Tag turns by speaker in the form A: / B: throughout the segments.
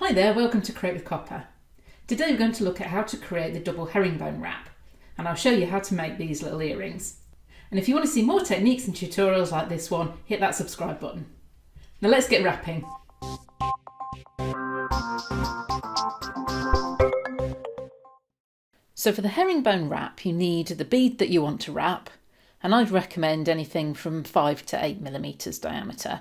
A: Hi there, welcome to Create with Copper. Today we're going to look at how to create the double herringbone wrap, and I'll show you how to make these little earrings. And if you want to see more techniques and tutorials like this one, hit that subscribe button. Now let's get wrapping. So for the herringbone wrap, you need the bead that you want to wrap, and I'd recommend anything from 5 to 8 millimeters diameter.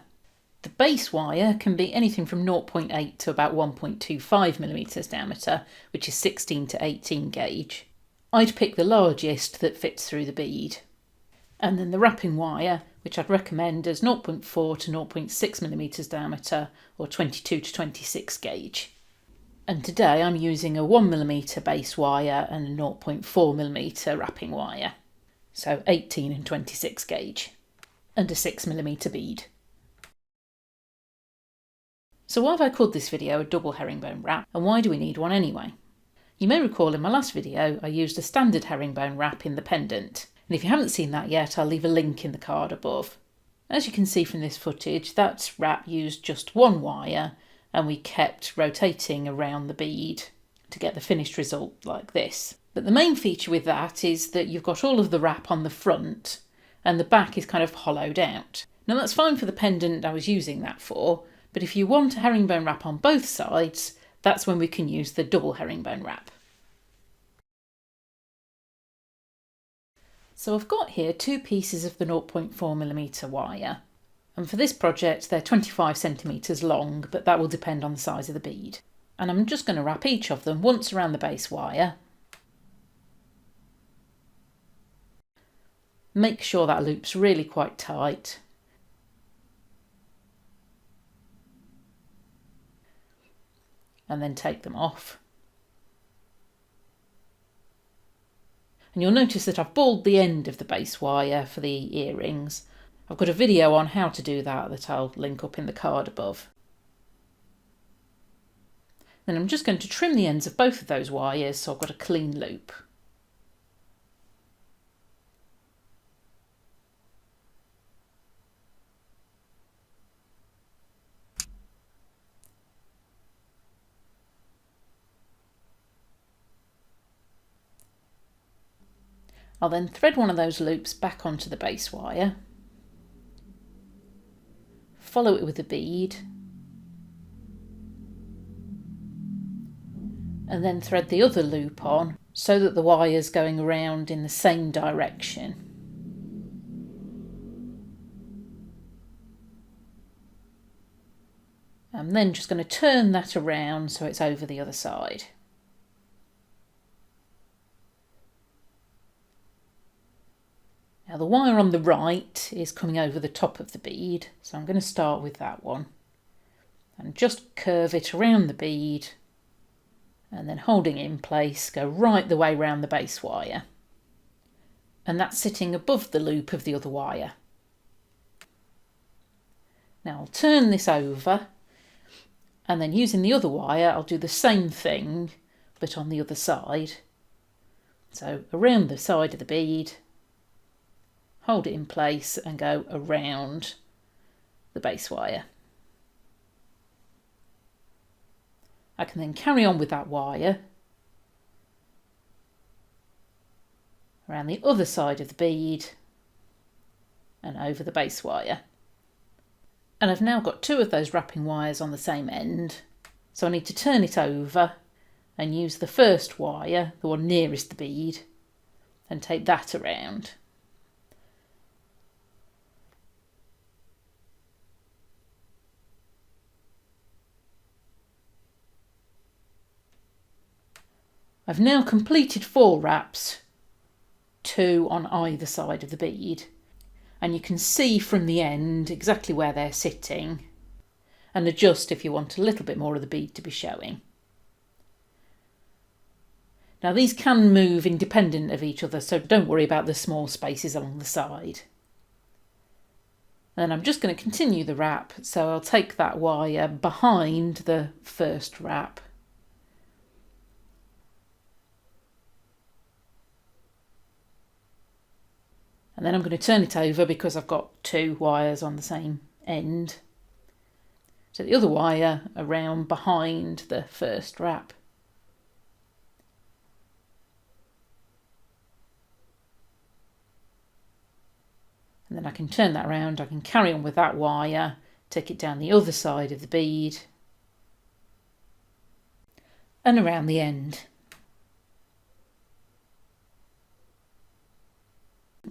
A: The base wire can be anything from 0.8 to about 1.25 millimeters diameter, which is 16 to 18 gauge. I'd pick the largest that fits through the bead. And then the wrapping wire, which I'd recommend as 0.4 to 0.6 millimeters diameter, or 22 to 26 gauge. And today I'm using a 1 millimeter base wire and a 0.4 millimeter wrapping wire. So 18 and 26 gauge. And a 6 millimeter bead. So why have I called this video a double herringbone wrap, and why do we need one anyway? You may recall in my last video I used a standard herringbone wrap in the pendant, and if you haven't seen that yet I'll leave a link in the card above. As you can see from this footage, that wrap used just one wire and we kept rotating around the bead to get the finished result like this. But the main feature with that is that you've got all of the wrap on the front and the back is kind of hollowed out. Now that's fine for the pendant I was using that for, but if you want a herringbone wrap on both sides, that's when we can use the double herringbone wrap. So I've got here two pieces of the 0.4 millimeter wire, and for this project they're 25 centimeters long, but that will depend on the size of the bead. And I'm just going to wrap each of them once around the base wire. Make sure that loop's really quite tight. And then take them off. And you'll notice that I've balled the end of the base wire for the earrings. I've got a video on how to do that I'll link up in the card above. Then I'm just going to trim the ends of both of those wires so I've got a clean loop. I'll then thread one of those loops back onto the base wire, follow it with a bead, and then thread the other loop on so that the wire's going around in the same direction. I'm then just going to turn that around so it's over the other side. Now the wire on the right is coming over the top of the bead, so I'm going to start with that one and just curve it around the bead and then holding it in place go right the way round the base wire, and that's sitting above the loop of the other wire. Now I'll turn this over and then using the other wire I'll do the same thing but on the other side. So around the side of the bead, hold it in place and go around the base wire. I can then carry on with that wire around the other side of the bead and over the base wire. And I've now got two of those wrapping wires on the same end, so I need to turn it over and use the first wire, the one nearest the bead, and take that around. I've now completed 4 wraps, 2 on either side of the bead, and you can see from the end exactly where they're sitting and adjust if you want a little bit more of the bead to be showing. Now these can move independent of each other, so don't worry about the small spaces along the side. And I'm just going to continue the wrap, so I'll take that wire behind the first wrap and then I'm going to turn it over because I've got 2 wires on the same end. So the other wire around behind the first wrap. And then I can turn that around, I can carry on with that wire, take it down the other side of the bead and around the end.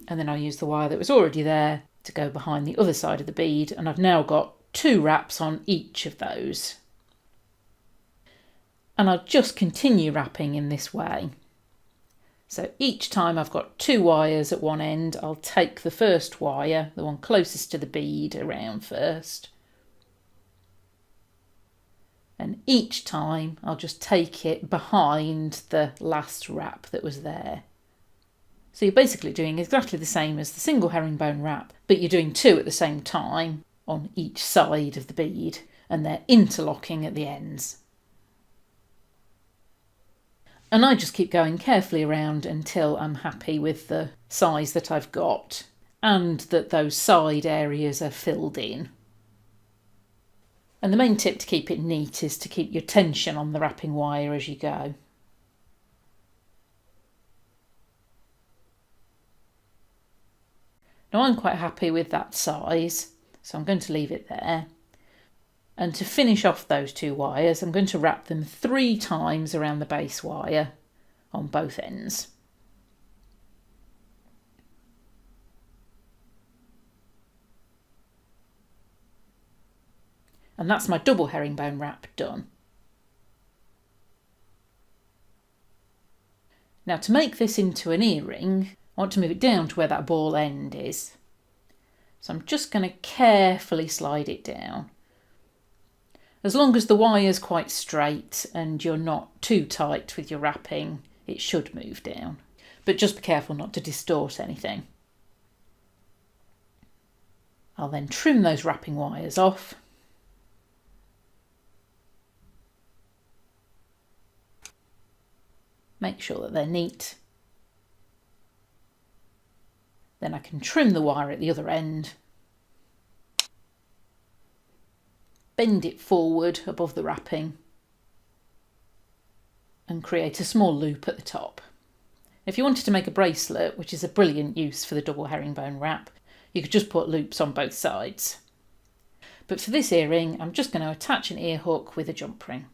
A: And then I'll use the wire that was already there to go behind the other side of the bead, and I've now got 2 wraps on each of those. And I'll just continue wrapping in this way. So each time I've got 2 wires at one end, I'll take the first wire, the one closest to the bead, around first. And each time I'll just take it behind the last wrap that was there. So you're basically doing exactly the same as the single herringbone wrap, but you're doing 2 at the same time on each side of the bead, and they're interlocking at the ends. And I just keep going carefully around until I'm happy with the size that I've got and that those side areas are filled in. And the main tip to keep it neat is to keep your tension on the wrapping wire as you go. Now I'm quite happy with that size, so I'm going to leave it there. And to finish off those 2 wires, I'm going to wrap them 3 times around the base wire on both ends. And that's my double herringbone wrap done. Now to make this into an earring, I want to move it down to where that ball end is. So I'm just going to carefully slide it down. As long as the wire's quite straight and you're not too tight with your wrapping, it should move down. But just be careful not to distort anything. I'll then trim those wrapping wires off. Make sure that they're neat. Then I can trim the wire at the other end. Bend it forward above the wrapping and create a small loop at the top. If you wanted to make a bracelet, which is a brilliant use for the double herringbone wrap, you could just put loops on both sides. But for this earring, I'm just going to attach an ear hook with a jump ring.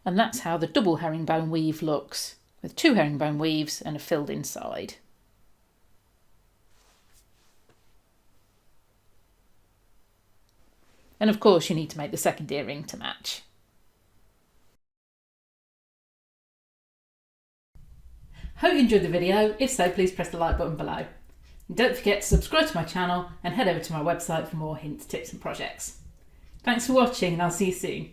A: And that's how the double herringbone weave looks, with 2 herringbone weaves and a filled inside. And of course you need to make the second earring to match. Hope you enjoyed the video. If so, please press the like button below. And don't forget to subscribe to my channel and head over to my website for more hints, tips and projects. Thanks for watching, and I'll see you soon.